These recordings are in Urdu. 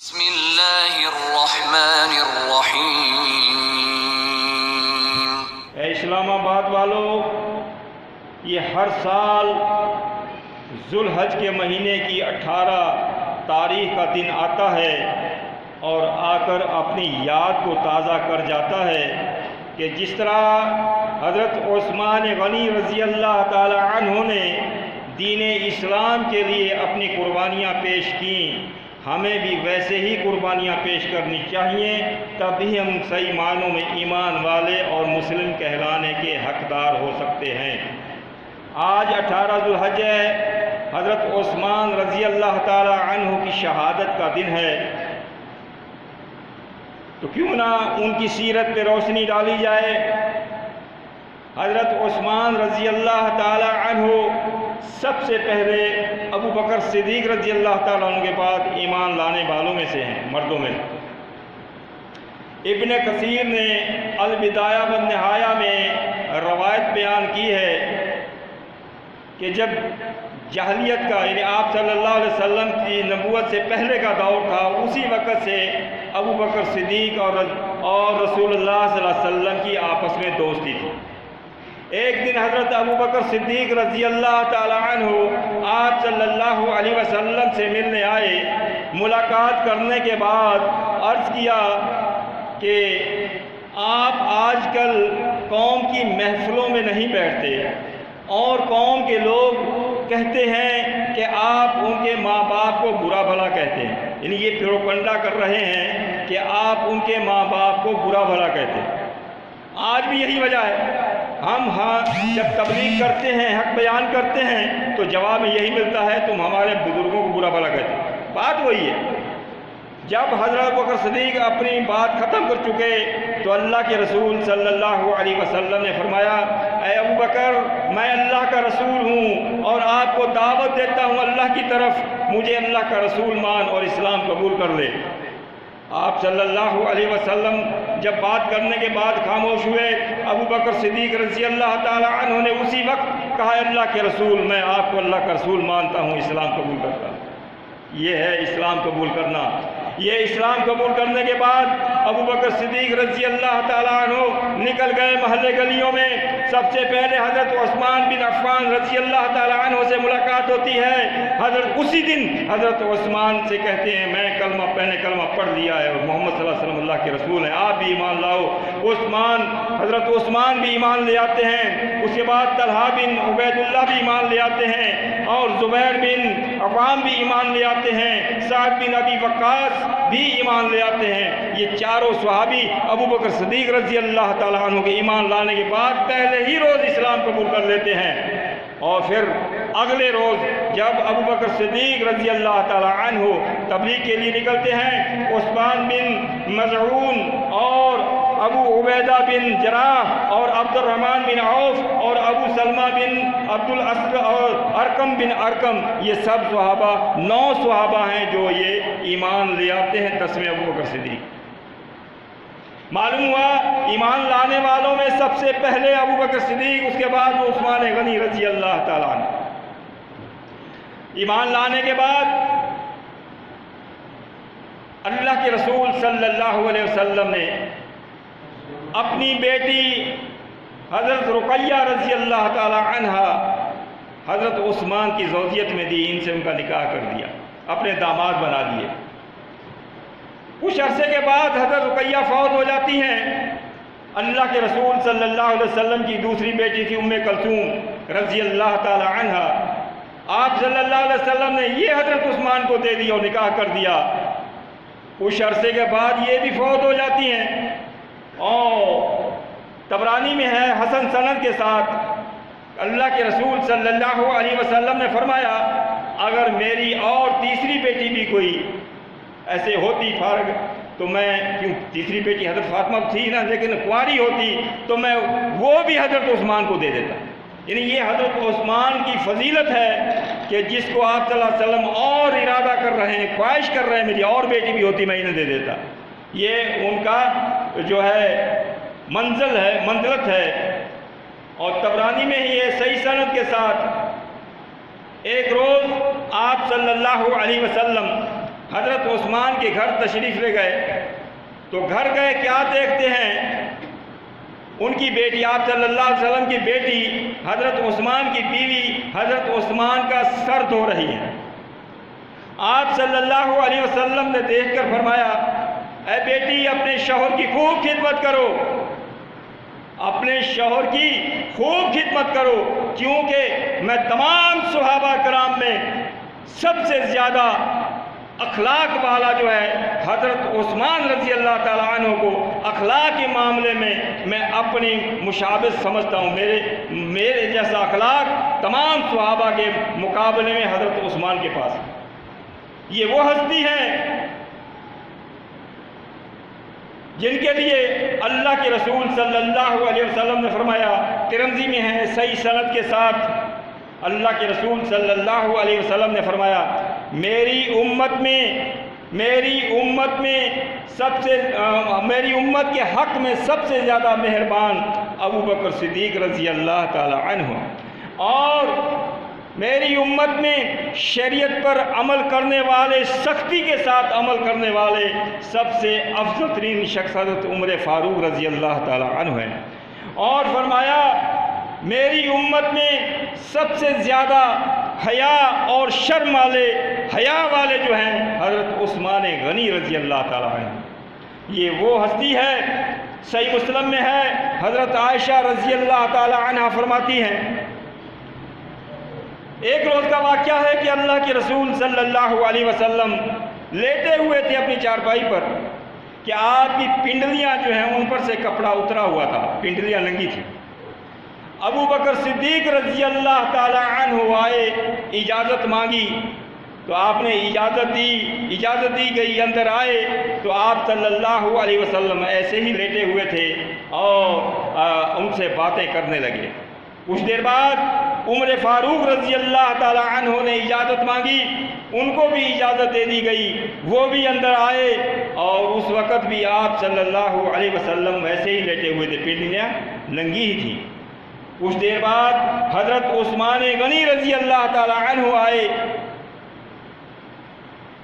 بسم اللہ الرحمن الرحیم۔ اے اسلام آباد والو، یہ ہر سال ذو الحج کے مہینے کی 18 تاریخ کا دن آتا ہے اور آ کر اپنی یاد کو تازہ کر جاتا ہے کہ جس طرح حضرت عثمان غنی رضی اللہ تعالی عنہ نے دین اسلام کے لیے اپنی قربانیاں پیش کیں، ہمیں بھی ویسے ہی قربانیاں پیش کرنی چاہیے، تبھی ہم صحیح معنوں میں ایمان والے اور مسلم کہلانے کے حقدار ہو سکتے ہیں۔ آج 18 ذو الحج ہے، حضرت عثمان رضی اللہ تعالی عنہ کی شہادت کا دن ہے، تو کیوں نہ ان کی سیرت پہ روشنی ڈالی جائے۔ حضرت عثمان رضی اللہ تعالی عنہ سب سے پہلے ابو بکر صدیق رضی اللہ تعالیٰ عنہ کے بعد ایمان لانے والوں میں سے ہیں، مردوں میں۔ ابن کثیر نے البدایہ والنہایہ میں روایت بیان کی ہے کہ جب جاہلیت کا یعنی آپ صلی اللہ علیہ وسلم کی نبوت سے پہلے کا دور تھا، اسی وقت سے ابو بکر صدیق اور رسول اللہ صلی اللہ علیہ وسلم کی آپس میں دوستی تھی۔ ایک دن حضرت ابو بکر صدیق رضی اللہ تعالی عنہ آپ صلی اللہ علیہ وسلم سے ملنے آئے۔ ملاقات کرنے کے بعد عرض کیا کہ آپ آج کل قوم کی محفلوں میں نہیں بیٹھتے اور قوم کے لوگ کہتے ہیں کہ آپ ان کے ماں باپ کو برا بھلا کہتے ہیں، یعنی یہ پروپگنڈا کر رہے ہیں کہ آپ ان کے ماں باپ کو برا بھلا کہتے ہیں۔ آج بھی یہی وجہ ہے، ہم جب تبلیغ کرتے ہیں، حق بیان کرتے ہیں تو جواب میں یہی ملتا ہے تم ہمارے بزرگوں کو برا بھلا کہتے ہیں۔ بات وہی ہے۔ جب حضرت ابو بکر صدیق اپنی بات ختم کر چکے تو اللہ کے رسول صلی اللہ علیہ وسلم نے فرمایا، اے ابو بکر، میں اللہ کا رسول ہوں اور آپ کو دعوت دیتا ہوں اللہ کی طرف، مجھے اللہ کا رسول مان اور اسلام قبول کر لے۔ آپ صلی اللہ علیہ وسلم جب بات کرنے کے بعد خاموش ہوئے، ابو بکر صدیق رضی اللہ تعالی عنہ نے اسی وقت کہا، اللہ کے رسول، میں آپ کو اللہ کا رسول مانتا ہوں، اسلام قبول کرتا ہوں۔ یہ ہے اسلام قبول کرنا۔ یہ اسلام قبول کرنے کے بعد ابو بکر صدیق رضی اللہ تعالی عنہ نکل گئے محلے گلیوں میں۔ سب سے پہلے حضرت عثمان بن عفان رضی اللہ تعالی عنہ سے ملاقات ہوتی ہے۔ حضرت اسی دن حضرت عثمان سے کہتے ہیں، میں کلمہ پڑھ لیا ہے اور محمد صلی اللہ علیہ وسلم اللہ کے رسول ہیں، آپ بھی ایمان لاؤ۔ حضرت عثمان بھی ایمان لے آتے ہیں۔ اس کے بعد طلحہ بن عبید اللہ بھی ایمان لے آتے ہیں اور زبیر بن عوام بھی ایمان لے آتے ہیں، سعد بن ابی وقاص بھی ایمان لے آتے ہیں۔ یہ چاروں صحابی ابو بکر صدیق رضی اللہ تعالیٰ عنہ کے ایمان لانے کے بعد پہلے ہی روز اسلام قبول کر لیتے ہیں، اور پھر اگلے روز جب ابو بکر صدیق رضی اللہ تعالیٰ عنہ تبلیغ کے لیے نکلتے ہیں، عثمان بن مظعون اور ابو عبیدہ بن جراح اور عبد الرحمن بن عوف اور ابو سلمہ بن عبد الاسد اور ارقم بن ارقم، یہ سب صحابہ 9 صحابہ ہیں جو یہ ایمان لے آتے ہیں 10ویں ابو بکر صدیق۔ معلوم ہوا ایمان لانے والوں میں سب سے پہلے ابو بکر صدیق، اس کے بعد عثمان غنی رضی اللہ تعالیٰ عنہ۔ ایمان لانے کے بعد اللہ کے رسول صلی اللہ علیہ وسلم نے اپنی بیٹی حضرت رقیہ رضی اللہ تعالی عنہ حضرت عثمان کی زوجیت میں دی، ان سے ان کا نکاح کر دیا، اپنے داماد بنا دیے۔ کچھ عرصے کے بعد حضرت رقیہ فوت ہو جاتی ہیں۔ اللہ کے رسول صلی اللہ علیہ وسلم کی دوسری بیٹی تھی کلثوم رضی اللہ تعالی عنہ، آپ صلی اللہ علیہ وسلم نے یہ حضرت عثمان کو دے دی اور نکاح کر دیا۔ کچھ عرصے کے بعد یہ بھی فوت ہو جاتی ہیں، اور طبرانی میں ہے حسن سند کے ساتھ، اللہ کے رسول صلی اللہ علیہ وسلم نے فرمایا، اگر میری اور تیسری بیٹی بھی کوئی ایسے ہوتی فارغ تو میں، کیوں تیسری بیٹی حضرت فاطمہ تھی نا، لیکن کنواری ہوتی تو میں وہ بھی حضرت عثمان کو دے دیتا۔ یعنی یہ حضرت عثمان کی فضیلت ہے کہ جس کو آپ صلی اللہ علیہ وسلم اور ارادہ کر رہے ہیں، خواہش کر رہے ہیں میری اور بیٹی بھی ہوتی میں انہیں دے دیتا۔ یہ ان کا جو ہے منزلت ہے۔ اور طبرانی میں ہی یہ صحیح سند کے ساتھ ایک روز آپ صلی اللہ علیہ وسلم حضرت عثمان کے گھر تشریف لے گئے تو گھر گئے کیا دیکھتے ہیں، ان کی بیٹی آپ صلی اللہ علیہ وسلم کی بیٹی حضرت عثمان کی بیوی حضرت عثمان کا سر دھو رہی ہے۔ آپ صلی اللہ علیہ وسلم نے دیکھ کر فرمایا، اے بیٹی اپنے شوہر کی خوب خدمت کرو، اپنے شوہر کی خوب خدمت کرو، کیونکہ میں تمام صحابہ کرام میں سب سے زیادہ اخلاق والا جو ہے حضرت عثمان رضی اللہ تعالیٰ عنہ کو اخلاق کے معاملے میں اپنی مشابہت سمجھتا ہوں، میرے جیسا اخلاق تمام صحابہ کے مقابلے میں حضرت عثمان کے پاس۔ یہ وہ ہستی ہے جن کے لیے اللہ کے رسول صلی اللہ علیہ وسلم نے فرمایا، ترمذی میں ہے صحیح سند کے ساتھ، اللہ کے رسول صلی اللہ علیہ وسلم نے فرمایا، میری امت کے حق میں سب سے زیادہ مہربان ابو بکر صدیق رضی اللہ تعالی عنہ، اور میری امت میں شریعت پر عمل کرنے والے، سختی کے ساتھ عمل کرنے والے سب سے افضل ترین شخص حضرت عمر فاروق رضی اللہ تعالی عنہ ہیں، اور فرمایا میری امت میں سب سے زیادہ حیا اور شرم والے، حیا والے جو ہیں حضرت عثمان غنی رضی اللہ تعالی عنہ۔ یہ وہ ہستی ہے، صحیح مسلم میں ہے، حضرت عائشہ رضی اللہ تعالی عنہ فرماتی ہیں، ایک روز کا واقعہ ہے کہ اللہ کے رسول صلی اللہ علیہ وسلم لیٹے ہوئے تھے اپنی چارپائی پر کہ آپ کی پنڈلیاں جو ہیں ان پر سے کپڑا اترا ہوا تھا، پنڈلیاں ننگی تھیں۔ ابو بکر صدیق رضی اللہ تعالی عنہ آئے، اجازت مانگی تو آپ نے اجازت دی گئی، اندر آئے تو آپ صلی اللہ علیہ وسلم ایسے ہی لیٹے ہوئے تھے اور ان سے باتیں کرنے لگے۔ کچھ دیر بعد عمر فاروق رضی اللہ تعالی عنہ نے اجازت مانگی، ان کو بھی اجازت دے دی گئی، وہ بھی اندر آئے اور اس وقت بھی آپ صلی اللہ علیہ وسلم ایسے ہی لیٹے ہوئے تھے، پنڈلیاں ننگی ہی تھیں۔ کچھ دیر بعد حضرت عثمان غنی رضی اللہ تعالی عنہ آئے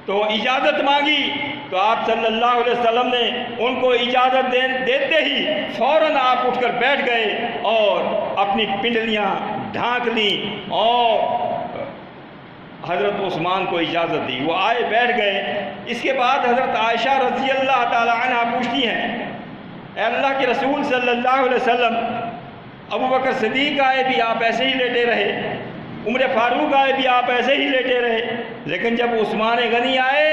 تو اجازت مانگی تو آپ صلی اللہ علیہ وسلم نے ان کو اجازت دیتے ہی فوراً آپ اٹھ کر بیٹھ گئے اور اپنی پنڈلیاں ڈھانک لیں اور حضرت عثمان کو اجازت دی، وہ آئے بیٹھ گئے۔ اس کے بعد حضرت عائشہ رضی اللہ تعالی عنہ پوچھتی ہیں، اے اللہ کے رسول صلی اللہ علیہ وسلم، ابو بکر صدیق آئے بھی آپ ایسے ہی لیٹے رہے، عمر فاروق آئے بھی آپ ایسے ہی لیٹے رہے، لیکن جب عثمان غنی آئے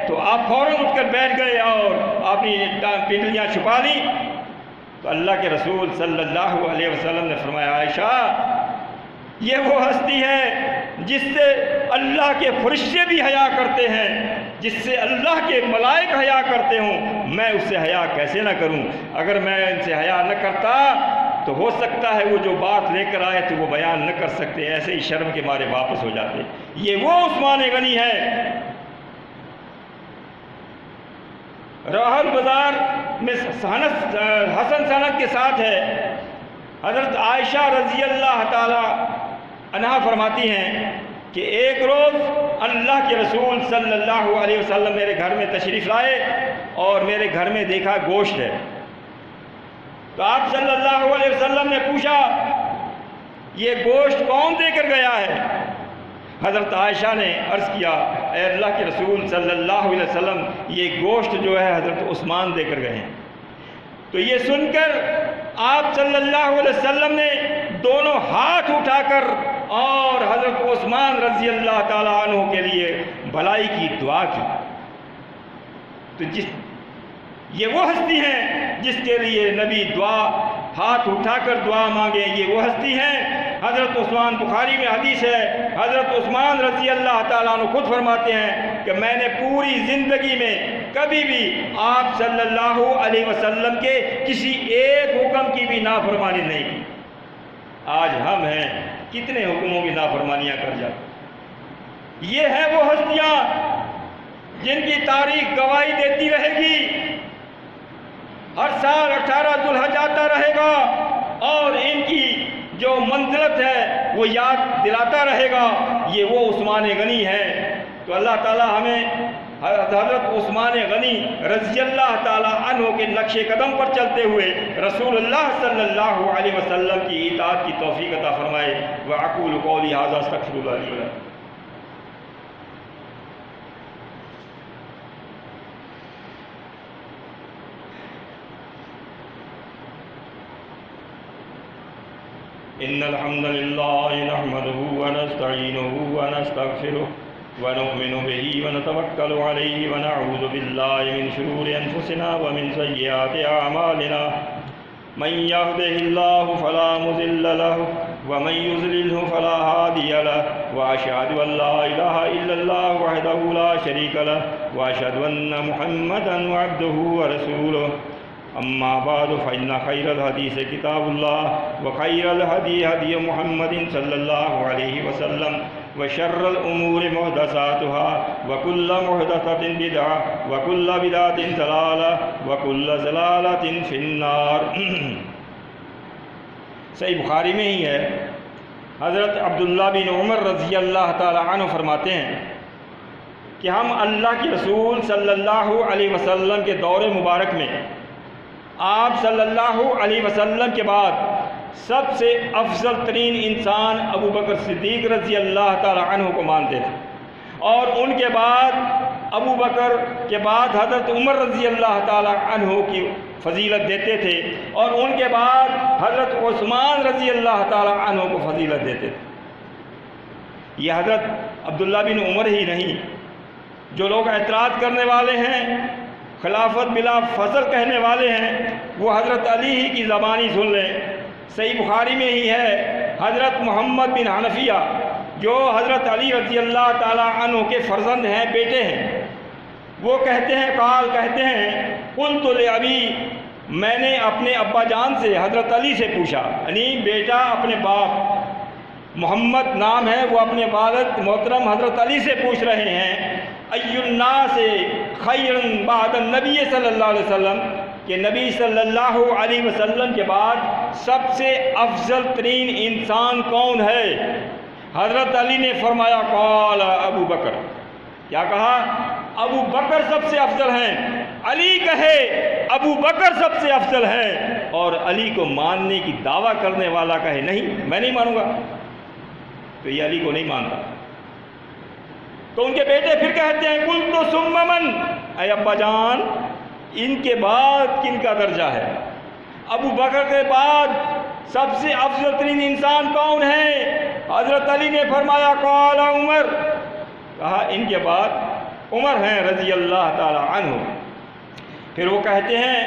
تو آپ فوراً اٹھ کر بیٹھ گئے اور اپنی پنڈلیاں چھپا لی۔ تو اللہ کے رسول صلی اللہ علیہ وسلم نے فرمایا، عائشہ یہ وہ ہستی ہے جس سے اللہ کے فرشتے بھی حیا کرتے ہیں، جس سے اللہ کے ملائک حیا کرتے ہوں، میں اس سے حیا کیسے نہ کروں؟ اگر میں ان سے حیا نہ کرتا تو ہو سکتا ہے وہ جو بات لے کر آئے تو وہ بیان نہ کر سکتے، ایسے ہی شرم کے مارے واپس ہو جاتے۔ یہ وہ عثمان غنی ہے۔ روح البزار میں حسن سند کے ساتھ ہے، حضرت عائشہ رضی اللہ تعالی عنہا فرماتی ہیں کہ ایک روز اللہ کے رسول صلی اللہ علیہ وسلم میرے گھر میں تشریف لائے اور میرے گھر میں دیکھا گوشت ہے، تو آپ صلی اللہ علیہ وسلم نے پوچھا یہ گوشت کون دے کر گیا ہے؟ حضرت عائشہ نے عرض کیا، اے اللہ کے رسول صلی اللہ علیہ وسلم، یہ گوشت جو ہے حضرت عثمان دے کر گئے ہیں۔ تو یہ سن کر آپ صلی اللہ علیہ وسلم نے دونوں ہاتھ اٹھا کر اور حضرت عثمان رضی اللہ تعالیٰ عنہ کے لیے بھلائی کی دعا کی۔ تو یہ وہ ہستی ہیں جس کے لیے نبی ہاتھ اٹھا کر دعا مانگے، یہ وہ ہستی ہیں۔ حضرت عثمان، بخاری میں حدیث ہے، حضرت عثمان رضی اللہ تعالیٰ عنہ خود فرماتے ہیں کہ میں نے پوری زندگی میں کبھی بھی آپ صلی اللہ علیہ وسلم کے کسی ایک حکم کی بھی نافرمانی نہیں کی۔ آج ہم ہیں کتنے حکموں کی نافرمانیاں کر جاتے۔ یہ ہیں وہ ہستیاں جن کی تاریخ گواہی دیتی رہے گی، ہر سال 18 ذوالحج آتا رہے گا اور ان کی جو منزلت ہے وہ یاد دلاتا رہے گا، یہ وہ عثمان غنی ہے۔ تو اللہ تعالی ہمیں حضرت عثمان غنی رضی اللہ تعالی عنہ کے نقش قدم پر چلتے ہوئے رسول اللہ صلی اللہ علیہ وسلم کی اطاعت کی توفیق عطا فرمائے۔ وَأَقُولُ قَوْلِي هَذَا أَسْتَغْفِرُ اللَّهَ لِي وَلَكُمْ۔ إن الحمد لله نحمده ونستعينه ونستغفره ونؤمن به ونتوكل عليه ونعوذ بالله من شرور أنفسنا ومن سيئات أعمالنا من يهده الله فلا مضل له ومن يضلله فلا هادي له وأشهد أن لا إله إلا الله وحده لا شريك له وأشهد أن محمدا عبده ورسوله أما بعد فإن خير الحديث كتاب الله وخير الهدي هدي محمد صلى الله عليه وسلم وشر الأمور محدثاتها وكل محدثة بدعة وكل بدعة ضلالة وكل ضلالة في النار۔ صحیح بخاری میں ہی ہے، حضرت عبداللہ بن عمر رضی اللہ تعالی عنہ فرماتے ہیں کہ ہم اللہ کے رسول صلی اللہ علیہ وسلم کے دور مبارک میں آپ صلی اللہ علیہ وسلم کے بعد سب سے افضل ترین انسان ابو بکر صدیق رضی اللہ تعالی عنہ کو مانتے تھے، اور ان کے بعد ابو بکر کے بعد حضرت عمر رضی اللہ تعالی عنہ کی فضیلت دیتے تھے، اور ان کے بعد حضرت عثمان رضی اللہ تعالی عنہ کو فضیلت دیتے تھے۔ یہ حضرت عبداللہ بن عمر ہی نہیں، جو لوگ اعتراض کرنے والے ہیں، خلافت بلا فضل کہنے والے ہیں، وہ حضرت علی ہی کی زبانی سن لیں۔ صحیح بخاری میں ہی ہے، حضرت محمد بن حنفیہ جو حضرت علی رضی اللہ تعالی عنہ کے فرزند ہیں، بیٹے ہیں، وہ کہتے ہیں قلت لأبی، میں نے اپنے ابا جان سے حضرت علی سے پوچھا، یعنی بیٹا اپنے باپ محمد نام ہے، وہ اپنے والد محترم حضرت علی سے پوچھ رہے ہیں ای الناس خیر بعد النبی صلی اللہ علیہ وسلم، کہ نبی صلی اللہ علیہ وسلم کے بعد سب سے افضل ترین انسان کون ہے؟ حضرت علی نے فرمایا قال ابو بکر، کیا کہا؟ ابو بکر سب سے افضل ہیں۔ علی کہے ابو بکر سب سے افضل ہیں، اور علی کو ماننے کی دعویٰ کرنے والا کہے نہیں میں نہیں مانوں گا، تو یہ علی کو نہیں مانتا۔ تو ان کے بیٹے پھر کہتے ہیں قلت ثم من، اے ابا جان ان کے بعد کن کا درجہ ہے؟ ابو بکر کے بعد سب سے افضل ترین انسان کون ہے؟ حضرت علی نے فرمایا قال عمر، کہا ان کے بعد عمر ہیں رضی اللہ تعالی عنہ۔ پھر وہ کہتے ہیں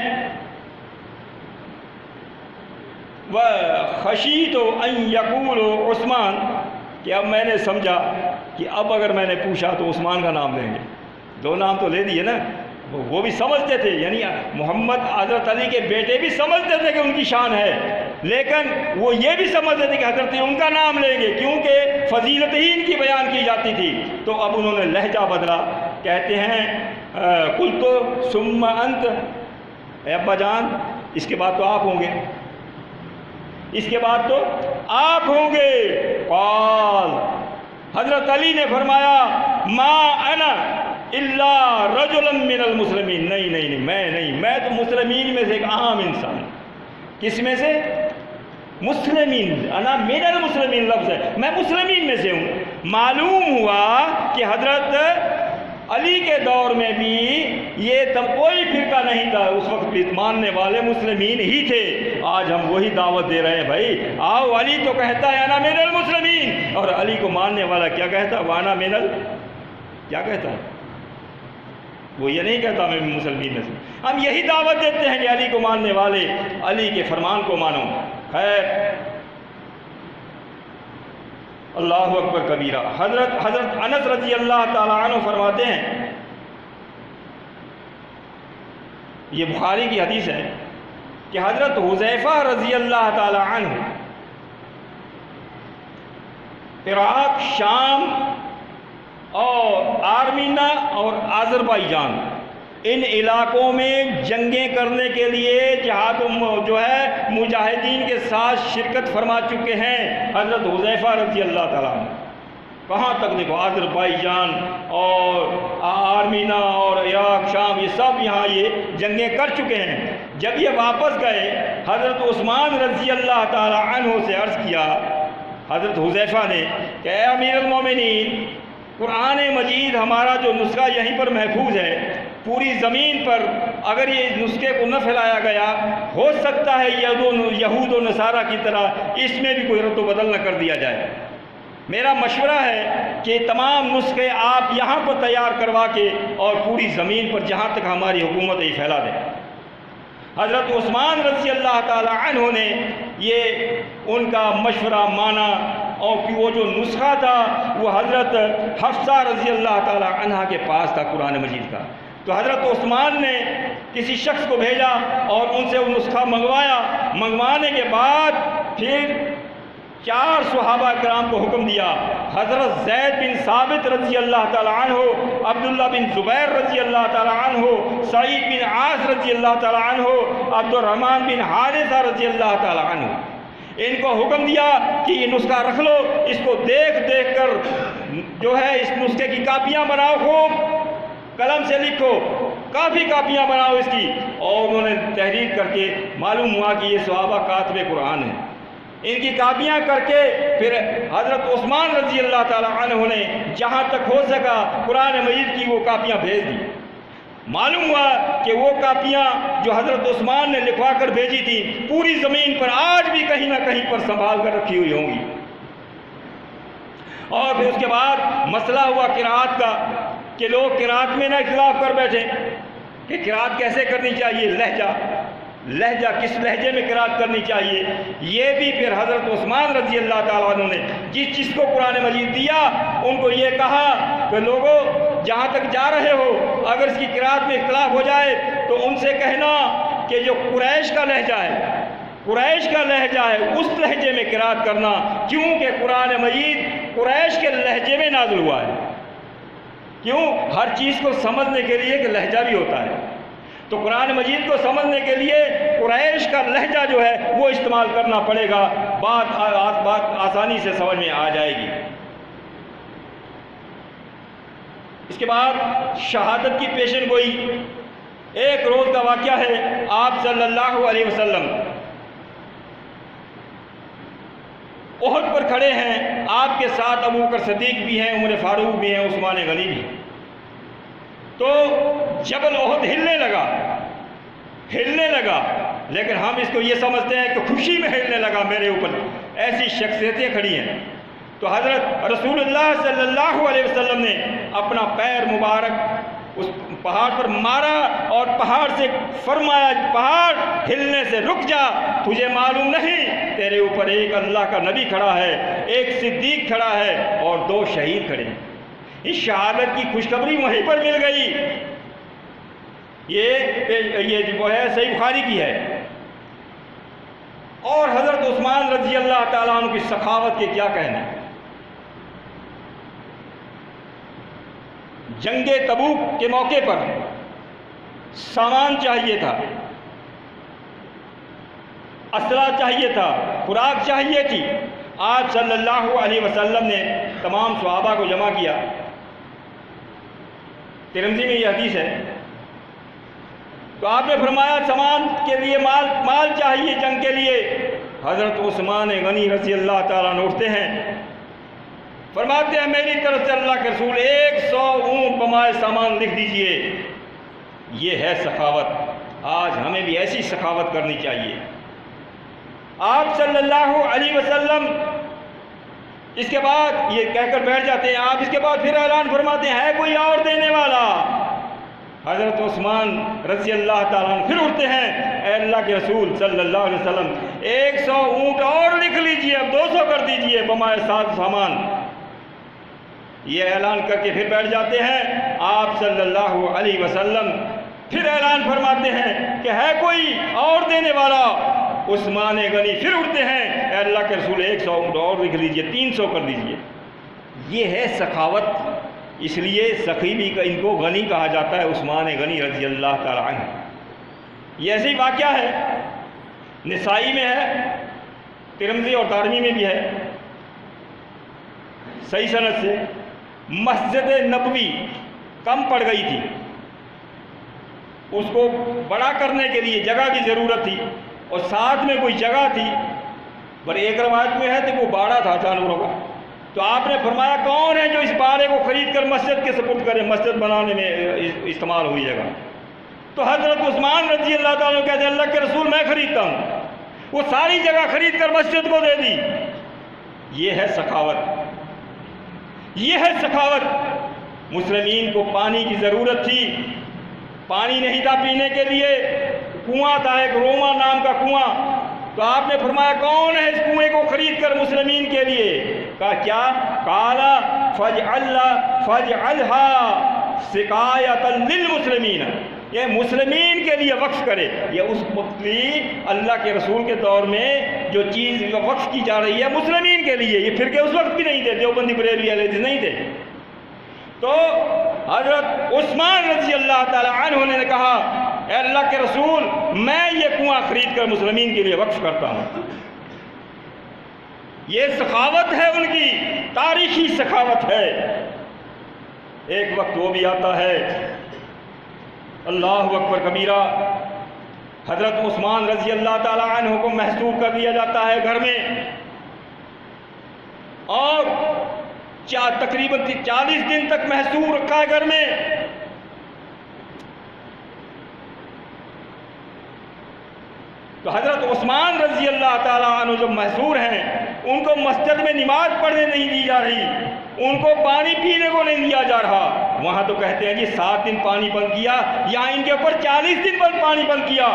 وَخَشِيتُ أَن يَقُولُ عثمان، کہ اب میں نے سمجھا کہ اب اگر میں نے پوچھا تو عثمان کا نام لیں گے، دو نام تو لے دیے نا۔ وہ بھی سمجھتے تھے، یعنی محمد حضرت علی کے بیٹے بھی سمجھتے تھے کہ ان کی شان ہے، لیکن وہ یہ بھی سمجھتے تھے کہ حضرت ان کا نام لیں گے کیونکہ فضیلت ہی ان کی بیان کی جاتی تھی۔ تو اب انہوں نے لہجہ بدلا، کہتے ہیں قلت ثم انت، اے ابا جان اس کے بعد تو آپ ہوں گے، اس کے بعد تو آپ ہوں گے۔ قال، حضرت علی نے فرمایا ما انا الا رجلا من المسلمین، نہیں میں تو مسلمین میں سے ایک عام انسان۔ کس میں سے؟ مسلمین، انا من المسلمین لفظ ہے، میں مسلمین میں سے ہوں۔ معلوم ہوا کہ حضرت علی کے دور میں بھی یہ کوئی فرقہ نہیں تھا، اس وقت بھی ماننے والے مسلمین ہی تھے۔ آج ہم وہی دعوت دے رہے ہیں، بھائی آؤ، علی تو کہتا ہے انا من المسلمین، اور علی کو ماننے والا کیا کہتا ہے؟ وانا من کیا کہتا ہے؟ وہ یہ نہیں کہتا میں مسلمین میں سے۔ ہم یہی دعوت دیتے ہیں کہ علی کو ماننے والے علی کے فرمان کو مانو۔ خیر، اللہ اکبر کبیرہ۔ حضرت انس رضی اللہ تعالی عنہ فرماتے ہیں، یہ بخاری کی حدیث ہے کہ حضرت حذیفہ رضی اللہ تعالی عنہ عراق، شام اور آرمینہ اور آذربائیجان ان علاقوں میں جنگیں کرنے کے لیے جہاد جو ہے مجاہدین کے ساتھ شرکت فرما چکے ہیں حضرت حذیفہ رضی اللہ تعالیٰ عنہ۔ کہاں تک دیکھو، آذربائیجان اور آرمینا اور عراق، شام، یہ سب یہاں یہ جنگیں کر چکے ہیں۔ جب یہ واپس گئے، حضرت عثمان رضی اللہ تعالی عنہ سے عرض کیا حضرت حذیفہ نے کہ اے امیر المومنین، قرآن مجید ہمارا جو نسخہ یہیں پر محفوظ ہے، پوری زمین پر اگر یہ نسخے کو نہ پھیلایا گیا، ہو سکتا ہے یہود و نصارہ کی طرح اس میں بھی کوئی رد و بدل نہ کر دیا جائے۔ میرا مشورہ ہے کہ تمام نسخے آپ یہاں پر تیار کروا کے اور پوری زمین پر جہاں تک ہماری حکومت ہے پھیلا دیں۔ حضرت عثمان رضی اللہ تعالی عنہ نے یہ ان کا مشورہ مانا، اور کہ وہ جو نسخہ تھا وہ حضرت حفصہ رضی اللہ تعالی عنہ کے پاس تھا قرآن مجید کا۔ تو حضرت عثمان نے کسی شخص کو بھیجا اور ان سے وہ نسخہ منگوانے کے بعد پھر 4 صحابہ کرام کو حکم دیا، حضرت زید بن ثابت رضی اللہ تعالی عنہ، عبداللہ بن زبیر رضی اللہ تعالی عنہ، سعید بن عاص رضی اللہ تعالی عنہ، عبد الرحمن بن حارثہ رضی اللہ تعالی عنہ، ان کو حکم دیا کہ یہ نسخہ رکھ لو، اس کو دیکھ دیکھ کر جو ہے اس نسخے کی کاپیاں بناؤ، خوب قلم سے لکھو، کافی کاپیاں بناؤ اس کی۔ اور انہوں نے تحریر کر کے معلوم ہوا کہ یہ صحابہ کاتب قرآن ہیں، ان کی کاپیاں کر کے پھر حضرت عثمان رضی اللہ تعالی عنہ نے جہاں تک ہو سکا قرآن مجید کی وہ کاپیاں بھیج دی۔ معلوم ہوا کہ وہ کاپیاں جو حضرت عثمان نے لکھوا کر بھیجی تھی پوری زمین پر آج بھی کہیں نہ کہیں پر سنبھال کر رکھی ہوئی ہوں گی۔ اور پھر اس کے بعد مسئلہ ہوا قرأت کا کہ لوگ قرأت میں نہ اختلاف کر بیٹھے کہ قرأت کیسے کرنی چاہیے، لہجہ کس لہجے میں قرأت کرنی چاہیے۔ یہ بھی پھر حضرت عثمان رضی اللہ تعالیٰ عنہ نے جس چیز کو قرآن مجید دیا ان کو یہ کہا کہ لوگوں جہاں تک جا رہے ہو اگر اس کی قرأت میں اختلاف ہو جائے تو ان سے کہنا کہ جو قریش کا لہجہ ہے اس لہجے میں قرأت کرنا، کیونکہ قرآن مجید قریش کے لہجے میں نازل ہوا ہے۔ کیوں؟ ہر چیز کو سمجھنے کے لیے ایک لہجہ بھی ہوتا ہے، تو قرآن مجید کو سمجھنے کے لیے قریش کا لہجہ جو ہے وہ استعمال کرنا پڑے گا، بات آسانی سے سمجھ میں آ جائے گی۔ اس کے بعد شہادت کی پیشن گوئی۔ ایک روز کا واقعہ ہے، آپ صلی اللہ علیہ وسلم احد پر کھڑے ہیں، آپ کے ساتھ ابو بکر صدیق بھی ہیں، عمر فاروق بھی ہیں، عثمان غنی بھی۔ تو جبل احد ہلنے لگا، لیکن ہم اس کو یہ سمجھتے ہیں کہ خوشی میں ہلنے لگا میرے اوپر، ایسی شخصیتیں کھڑی ہیں۔ تو حضرت رسول اللہ صلی اللہ علیہ وسلم نے اپنا پیر مبارک اس پہاڑ پر مارا اور پہاڑ سے فرمایا، پہاڑ ہلنے سے رک جا، تجھے معلوم نہیں تیرے اوپر ایک اللہ کا نبی کھڑا ہے، ایک صدیق کھڑا ہے اور 2 شہید کھڑے ہیں۔ اس شہادت کی خوشخبری وہیں پر مل گئی۔ یہ جو ہے صحیح بخاری کی ہے۔ اور حضرت عثمان رضی اللہ تعالیٰ عنہ کی سخاوت کے کیا کہنے۔ جنگ تبوک کے موقع پر سامان چاہیے تھا، اسلحہ چاہیے تھا، خوراک چاہیے تھی۔ آپ صلی اللہ علیہ وسلم نے تمام صحابہ کو جمع کیا۔ ترمذی میں یہ حدیث ہے۔ تو آپ نے فرمایا سامان کے لیے مال چاہیے جنگ کے لیے۔ حضرت عثمان غنی رضی اللہ تعالیٰ عنہ اٹھتے ہیں، فرماتے ہیں میری طرف سے اللہ کے رسول 100 اونٹ بمائے سامان لکھ دیجئے۔ یہ ہے سخاوت۔ آج ہمیں بھی ایسی سخاوت کرنی چاہیے۔ آپ صلی اللہ علیہ وسلم اس کے بعد یہ کہہ کر بیٹھ جاتے ہیں۔ آپ اس کے بعد پھر اعلان فرماتے ہیں ہے کوئی اور دینے والا؟ حضرت عثمان رضی اللہ تعالیٰ عنہ پھر اٹھتے ہیں، اے اللہ کے رسول صلی اللہ علیہ وسلم 100 اونٹ اور لکھ لیجئے، اب 200 کر دیجئے بمائے سامان۔ یہ اعلان کر کے پھر بیٹھ جاتے ہیں۔ آپ صلی اللہ علیہ وسلم پھر اعلان فرماتے ہیں کہ ہے کوئی اور دینے والا؟ عثمان غنی پھر اٹھتے ہیں، اے اللہ کے رسول 100 اونٹ اور لکھ لیجئے، 300 کر دیجئے۔ یہ ہے سخاوت۔ اس لیے سخی بھی ان کو غنی کہا جاتا ہے، عثمان غنی رضی اللہ تعالیٰ عنہ۔ یہ ایسے ہی واقعہ ہے، نسائی میں ہے، ترمذی اور دارمی میں بھی ہے۔ صحیح سند سے مسجد نبوی کم پڑ گئی تھی، اس کو بڑا کرنے کے لیے جگہ کی ضرورت تھی اور ساتھ میں کوئی جگہ تھی، پر ایک روایت میں ہے کہ وہ باڑہ تھا جانوروں کا، تو آپ نے فرمایا کون ہے جو اس باڑے کو خرید کر مسجد کے سپرد کرے، مسجد بنانے میں استعمال ہوئی جگہ؟ تو حضرت عثمان رضی اللہ تعالیٰ کہتے ہیں اللہ کے رسول میں خریدتا ہوں، وہ ساری جگہ خرید کر مسجد کو دے دی۔ یہ ہے سخاوت، یہ ہے سخاوت۔ مسلمین کو پانی کی ضرورت تھی، پانی نہیں تھا پینے کے لیے، کنواں تھا ایک روما نام کا کنواں، تو آپ نے فرمایا کون ہے اس کنویں کو خرید کر مسلمین کے لیے؟ کہا کیا؟ قالا فاجعلھا سقایۃ للمسلمین، یہ مسلمین کے لیے وقف کرے۔ یہ اس وقت اللہ کے رسول کے دور میں جو چیز وقف کی جا رہی ہے مسلمین کے لیے، یہ فرقے اس وقت بھی نہیں تھے، دیوبندی بریلوی اہل حدیث نہیں تھے۔ تو حضرت عثمان رضی اللہ تعالیٰ عنہ نے کہا اے اللہ کے رسول میں یہ کنواں خرید کر مسلمین کے لیے وقف کرتا ہوں۔ یہ سخاوت ہے، ان کی تاریخی سخاوت ہے۔ ایک وقت وہ بھی آتا ہے اللہ اکبر کبیرہ، حضرت عثمان رضی اللہ تعالیٰ عنہ کو محصور کر دیا جاتا ہے گھر میں، اور تقریباً 40 دن تک محصور رکھا ہے گھر میں۔ تو حضرت عثمان رضی اللہ تعالیٰ عنہ جو محصور ہیں ان کو مسجد میں نماز پڑھنے نہیں دی جا رہی، ان کو پانی پینے کو نہیں دیا جا رہا۔ وہاں تو کہتے ہیں جی 7 دن پانی بند کیا، یہاں ان کے اوپر 40 دن پانی بند کیا۔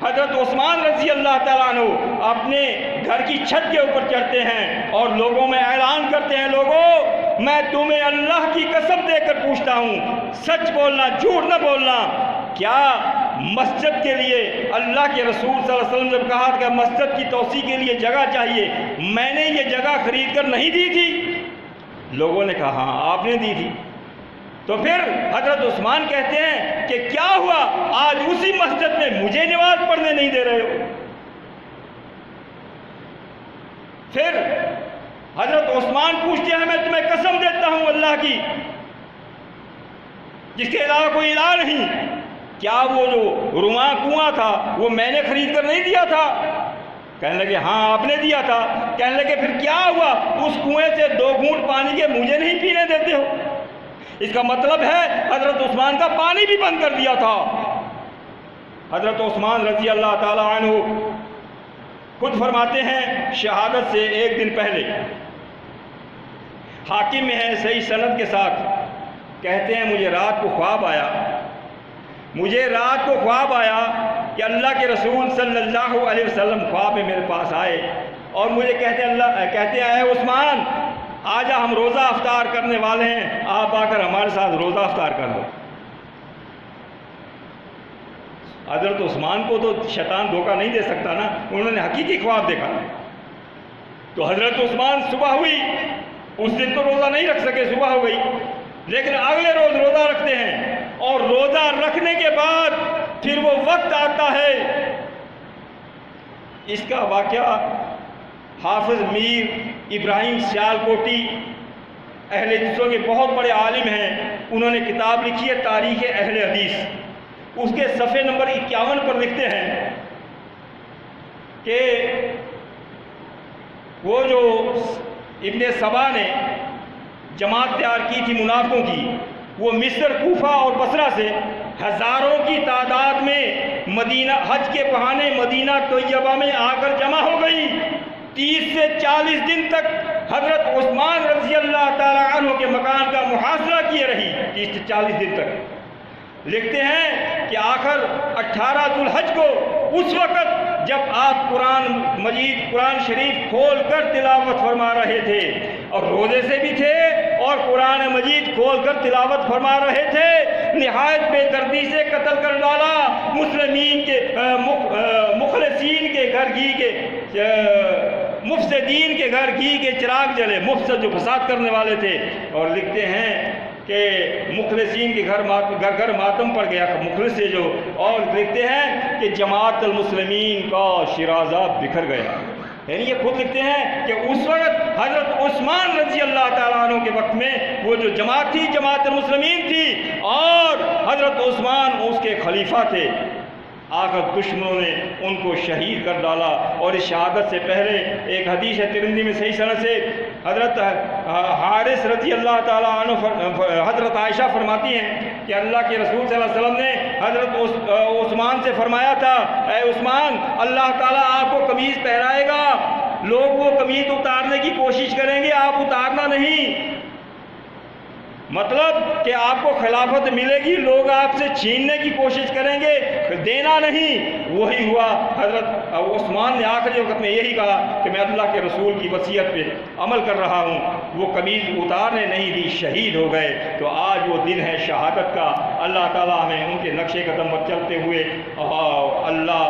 حضرت عثمان رضی اللہ تعالیٰ عنہ اپنے گھر کی چھت کے اوپر چڑھتے ہیں اور لوگوں میں اعلان کرتے ہیں لوگوں میں تمہیں اللہ کی قسم دے کر پوچھتا ہوں، سچ بولنا جھوٹ نہ بولنا، کیا مسجد کے لیے اللہ کے رسول صلی اللہ علیہ وسلم جب کہا کہ مسجد کی توسیع کے لیے جگہ چاہیے میں نے یہ جگہ خرید کر نہیں دی تھی؟ لوگوں نے کہا ہاں آپ نے دی تھی۔ تو پھر حضرت عثمان کہتے ہیں کہ کیا ہوا آج اسی مسجد میں مجھے نماز پڑھنے نہیں دے رہے ہو؟ پھر حضرت عثمان پوچھتے ہیں میں تمہیں قسم دیتا ہوں اللہ کی جس کے علاوہ کوئی الہ نہیں، کیا وہ جو رواں کنواں تھا وہ میں نے خرید کر نہیں دیا تھا؟ کہنے لگے ہاں آپ نے دیا تھا۔ کہنے لگے پھر کیا ہوا اس کنویں سے 2 گھونٹ پانی کے مجھے نہیں پینے دیتے ہو؟ اس کا مطلب ہے حضرت عثمان کا پانی بھی بند کر دیا تھا۔ حضرت عثمان رضی اللہ تعالیٰ عنہ خود فرماتے ہیں شہادت سے 1 دن پہلے، حاکم میں ہے صحیح سند کے ساتھ، کہتے ہیں مجھے رات کو خواب آیا کہ اللہ کے رسول صلی اللہ علیہ وسلم خواب میں میرے پاس آئے اور مجھے کہتے ہیں اے عثمان آجا ہم روزہ افطار کرنے والے ہیں، آپ آ کر ہمارے ساتھ روزہ افطار کر دو۔ حضرت عثمان کو تو شیطان دھوکہ نہیں دے سکتا نا، انہوں نے حقیقی خواب دیکھا۔ تو حضرت عثمان صبح ہوئی، اس دن تو روزہ نہیں رکھ سکے، صبح ہو گئی، لیکن اگلے روز روزہ رکھتے ہیں، اور روزہ رکھنے کے بعد پھر وہ وقت آتا ہے۔ اس کا واقعہ حافظ میر ابراہیم سیالکوٹی اہل حدیثوں کے بہت بڑے عالم ہیں، انہوں نے کتاب لکھی ہے تاریخ اہل حدیث، اس کے صفحے نمبر 51 پر لکھتے ہیں کہ وہ جو ابن سبا نے جماعت تیار کی تھی منافقوں کی، وہ مصر، کوفہ اور بصرہ سے ہزاروں کی تعداد میں مدینہ حج کے بہانے مدینہ طیبہ میں آ کر جمع ہو گئی۔ 30 سے 40 دن تک حضرت عثمان رضی اللہ تعالیٰ عنہ کے مکان کا محاصرہ کیے رہی، 30 سے 40 دن تک۔ لکھتے ہیں کہ آخر 18 ذو الحج کو، اس وقت جب آپ قرآن مجید قرآن شریف کھول کر تلاوت فرما رہے تھے اور روزے سے بھی تھے اور قرآن مجید کھول کر تلاوت فرما رہے تھے، نہایت بے دردی سے قتل کر ڈالا مسلمین کے مخلصین کے گھر گھی کے مفسدین کے گھر گھی کے چراغ جلے، مفسد جو فساد کرنے والے تھے۔ اور لکھتے ہیں کہ مخلصین کے گھر ماتم پڑ گیا، مخلص سے جو، اور لکھتے ہیں کہ جماعت المسلمین کا شیرازہ بکھر گیا۔ یعنی یہ خود لکھتے ہیں کہ اس وقت حضرت عثمان رضی اللہ تعالیٰ عنہ کے وقت میں وہ جو جماعت تھی جماعت المسلمین تھی اور حضرت عثمان اس کے خلیفہ تھے، آخر دشمنوں نے ان کو شہید کر ڈالا۔ اور اس شہادت سے پہلے ایک حدیث ہے ترمذی میں صحیح سند سے، حضرت حارث رضی اللہ تعالیٰ عنہ حضرت عائشہ فرماتی ہیں کہ اللہ کے رسول صلی اللہ علیہ وسلم نے حضرت عثمان سے فرمایا تھا، اے عثمان، اللہ تعالیٰ آپ کو قمیض پہنائے گا، لوگ وہ قمیض اتارنے کی کوشش کریں گے، آپ اتارنا نہیں۔ مطلب کہ آپ کو خلافت ملے گی، لوگ آپ سے چھیننے کی کوشش کریں گے، دینا نہیں۔ وہی ہوا، حضرت عثمان نے آخری وقت میں یہی کہا کہ میں اللہ کے رسول کی وصیت پہ عمل کر رہا ہوں، وہ قمیض اتارنے نہیں دی، شہید ہو گئے۔ تو آج وہ دن ہے شہادت کا، اللہ تعالیٰ ہمیں ان کے نقش قدم پر چلتے ہوئے اللہ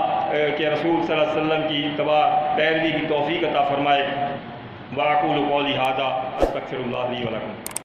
کے رسول صلی اللہ علیہ وسلم کی اتباع پیروی کی توفیق عطا فرمائے۔ وَأَقُولُ قَوْلِي هَذَا أَسْتَغْفِرُ اللَّهَ لِي وَلَكُمْ۔